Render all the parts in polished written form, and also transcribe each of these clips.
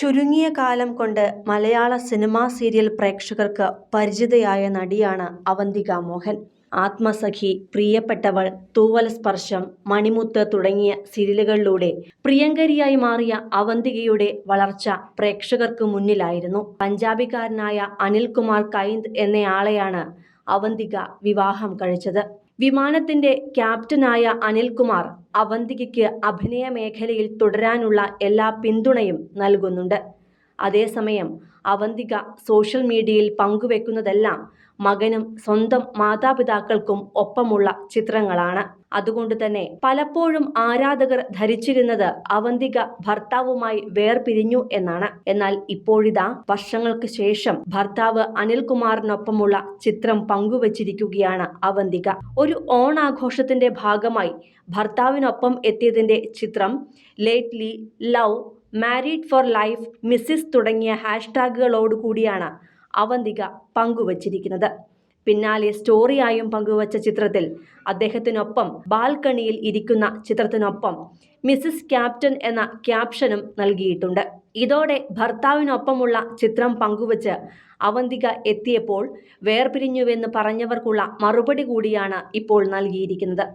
ചുരുങ്ങിയ കാലം കൊണ്ട് മലയാള സിനിമാ സീരിയൽ പ്രേക്ഷകർക്ക് പരിചിതയായ നടിയാണ് അവന്തിക മോഹൻ. ആത്മസഖി, പ്രിയപ്പെട്ടവൾ, തൂവൽ സ്പർശം, മണിമുത്ത് തുടങ്ങിയ സീരിയലുകളിലൂടെ പ്രിയങ്കരിയായി മാറിയ അവന്തികയുടെ വളർച്ച പ്രേക്ഷകർക്ക് മുന്നിലായിരുന്നു. പഞ്ചാബിക്കാരനായ അനിൽകുമാർ കൈന്ദ് എന്നയാളെയാണ് അവന്തിക വിവാഹം കഴിച്ചത്. വിമാനത്തിന്റെ ക്യാപ്റ്റനായ അനിൽകുമാർ അവന്തികയ്ക്ക് അഭിനയ മേഖലയിൽ തുടരാനുള്ള എല്ലാ പിന്തുണയും നൽകുന്നുണ്ട്. അതേസമയം അവന്തിക സോഷ്യൽ മീഡിയയിൽ പങ്കുവെക്കുന്നതെല്ലാം മകനും സ്വന്തം മാതാപിതാക്കൾക്കും ഒപ്പമുള്ള ചിത്രങ്ങളാണ്. അതുകൊണ്ട് തന്നെ പലപ്പോഴും ആരാധകർ ധരിച്ചിരുന്നത് അവന്തിക ഭർത്താവുമായി വേർപിരിഞ്ഞു എന്നാണ്. എന്നാൽ ഇപ്പോഴിതാ വർഷങ്ങൾക്ക് ശേഷം ഭർത്താവ് അനിൽകുമാറിനൊപ്പമുള്ള ചിത്രം പങ്കുവച്ചിരിക്കുകയാണ് അവന്തിക. ഒരു ഓണാഘോഷത്തിന്റെ ഭാഗമായി ഭർത്താവിനൊപ്പം എത്തിയതിന്റെ ചിത്രം lately, love, married four life, Mrs തുടങ്ങിയ ഹാഷ്ടാഗുകളോടുകൂടിയാണ് അവന്തിക പങ്കുവച്ചിരിക്കുന്നത്. പിന്നാലെ സ്റ്റോറിയായും പങ്കുവച്ച ചിത്രത്തിൽ അദ്ദേഹത്തിനൊപ്പം ബാൽക്കണിയിൽ ഇരിക്കുന്ന ചിത്രത്തിനൊപ്പം മിസ്സിസ് ക്യാപ്റ്റൻ എന്ന ക്യാപ്ഷനും നൽകിയിട്ടുണ്ട്. ഇതോടെ ഭർത്താവിനൊപ്പമുള്ള ചിത്രം പങ്കുവച്ച് അവന്തിക എത്തിയപ്പോൾ വേർപിരിഞ്ഞുവെന്ന് പറഞ്ഞവർക്കുള്ള മറുപടി കൂടിയാണ് ഇപ്പോൾ നൽകിയിരിക്കുന്നത്.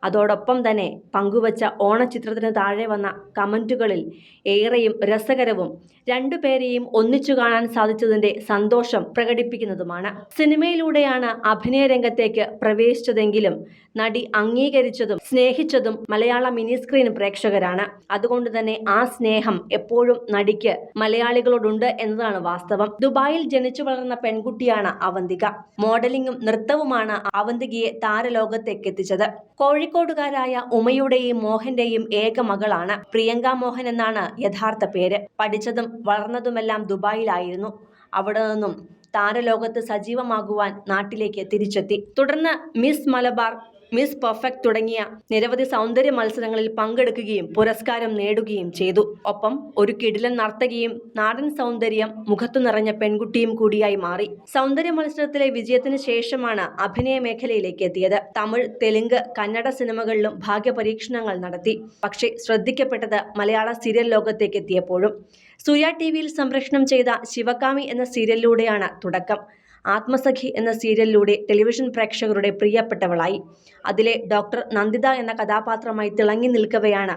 അതോടൊപ്പം തന്നെ പങ്കുവച്ച ഓണച്ചിത്രത്തിന് താഴെ വന്ന കമന്റുകളിൽ ഏറെയും രസകരവും രണ്ടുപേരെയും ഒന്നിച്ചു കാണാൻ സാധിച്ചതിന്റെ സന്തോഷം പ്രകടിപ്പിക്കുന്നതുമാണ്. സിനിമയിലൂടെയാണ് അഭിനയ രംഗത്തേക്ക് പ്രവേശിച്ചതെങ്കിലും നടി അംഗീകരിച്ചതും സ്നേഹിച്ചതും മലയാള മിനി സ്ക്രീൻ പ്രേക്ഷകരാണ്. അതുകൊണ്ട് തന്നെ ആ സ്നേഹം എപ്പോഴും നടിക്ക് മലയാളികളോടുണ്ട് എന്നതാണ് വാസ്തവം. ദുബായിൽ ജനിച്ചു വളർന്ന പെൺകുട്ടിയാണ് അവന്തിക. മോഡലിംഗും നൃത്തവുമാണ് അവന്തികയെ താരലോകത്തേക്ക് എത്തിച്ചത്. കോഴിക്കോടുകാരായ ഉമയുടെയും മോഹന്റെയും ഏക മകളാണ്. പ്രിയങ്ക മോഹൻ എന്നാണ് യഥാർത്ഥ പേര്. പഠിച്ചതും വളർന്നതുമെല്ലാം ദുബായിലായിരുന്നു. അവിടെ നിന്നും താരലോകത്ത് സജീവമാകുവാൻ നാട്ടിലേക്ക് തിരിച്ചെത്തി. തുടർന്ന് മിസ് മലബാർ, മിസ് പെർഫെക്റ്റ് തുടങ്ങിയ നിരവധി സൗന്ദര്യ മത്സരങ്ങളിൽ പങ്കെടുക്കുകയും പുരസ്കാരം നേടുകയും ചെയ്തു. ഒപ്പം ഒരു കിടിലൻ നർത്തകിയും നാടൻ സൗന്ദര്യം മുഖത്തു നിറഞ്ഞ പെൺകുട്ടിയും കൂടിയായി മാറി. സൗന്ദര്യ മത്സരത്തിലെ വിജയത്തിന് ശേഷമാണ് അഭിനയ മേഖലയിലേക്ക് എത്തിയത്. തമിഴ്, തെലുങ്ക്, കന്നഡ സിനിമകളിലും ഭാഗ്യപരീക്ഷണങ്ങൾ നടത്തി. പക്ഷേ ശ്രദ്ധിക്കപ്പെട്ടത് മലയാള സീരിയൽ ലോകത്തേക്ക് എത്തിയപ്പോഴും. സൂര്യ ടിവിയിൽ സംപ്രേഷണം ചെയ്ത ശിവകാമി എന്ന സീരിയലിലൂടെയാണ് തുടക്കം. ആത്മസഖി എന്ന സീരിയലിലൂടെ ടെലിവിഷൻ പ്രേക്ഷകരുടെ പ്രിയപ്പെട്ടവളായി. അതിലെ ഡോക്ടർ നന്ദിത എന്ന കഥാപാത്രമായി തിളങ്ങി നിൽക്കവെയാണ്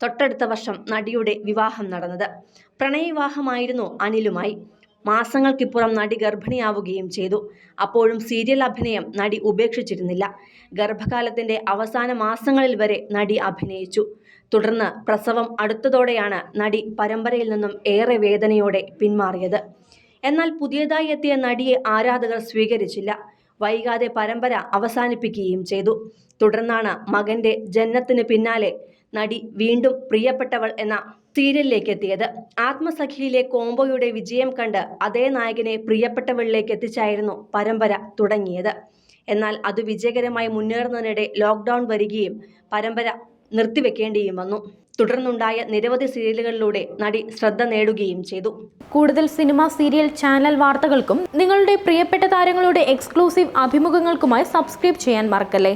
തൊട്ടടുത്ത വർഷം നടിയുടെ വിവാഹം നടന്നത്. പ്രണയവിവാഹമായിരുന്നു അനിലുമായി. മാസങ്ങൾക്കിപ്പുറം നടി ഗർഭിണിയാവുകയും ചെയ്തു. അപ്പോഴും സീരിയൽ അഭിനയം നടി ഉപേക്ഷിച്ചിരുന്നില്ല. ഗർഭകാലത്തിന്റെ അവസാന മാസങ്ങളിൽ വരെ നടി അഭിനയിച്ചു. തുടർന്ന് പ്രസവം അടുത്തതോടെയാണ് നടി പരമ്പരയിൽ നിന്നും ഏറെ വേദനയോടെ പിന്മാറിയത്. എന്നാൽ പുതിയതായി എത്തിയ നടിയെ ആരാധകർ സ്വീകരിച്ചില്ല. വൈകാതെ പരമ്പര അവസാനിപ്പിക്കുകയും ചെയ്തു. തുടർന്നാണ് മകന്റെ ജനനത്തിന് പിന്നാലെ നടി വീണ്ടും പ്രിയപ്പെട്ടവൾ എന്ന സീരിയലിലേക്ക് എത്തിയത്. ആത്മസഖിയിലെ കോംബോയുടെ വിജയം കണ്ട് അതേ നായകനെ പ്രിയപ്പെട്ടവളിലേക്ക് എത്തിച്ചായിരുന്നു പരമ്പര തുടങ്ങിയത്. എന്നാൽ അത് വിജയകരമായി മുന്നേറുന്നതിനിടെ ലോക്ക്ഡൌൺ വരികയും പരമ്പര നിർത്തിവെക്കേണ്ടിയും വന്നു. തുടർന്നുണ്ടായ നിരവധി സീരിയലുകളിലൂടെ നടി ശ്രദ്ധ നേടുകയും ചെയ്തു. കൂടുതൽ സിനിമ, സീരിയൽ, ചാനൽ വാർത്തകൾക്കും നിങ്ങളുടെ പ്രിയപ്പെട്ട താരങ്ങളുടെ എക്സ്ക്ലൂസീവ് അഭിമുഖങ്ങൾക്കുമായി സബ്സ്ക്രൈബ് ചെയ്യാൻ മറക്കല്ലേ.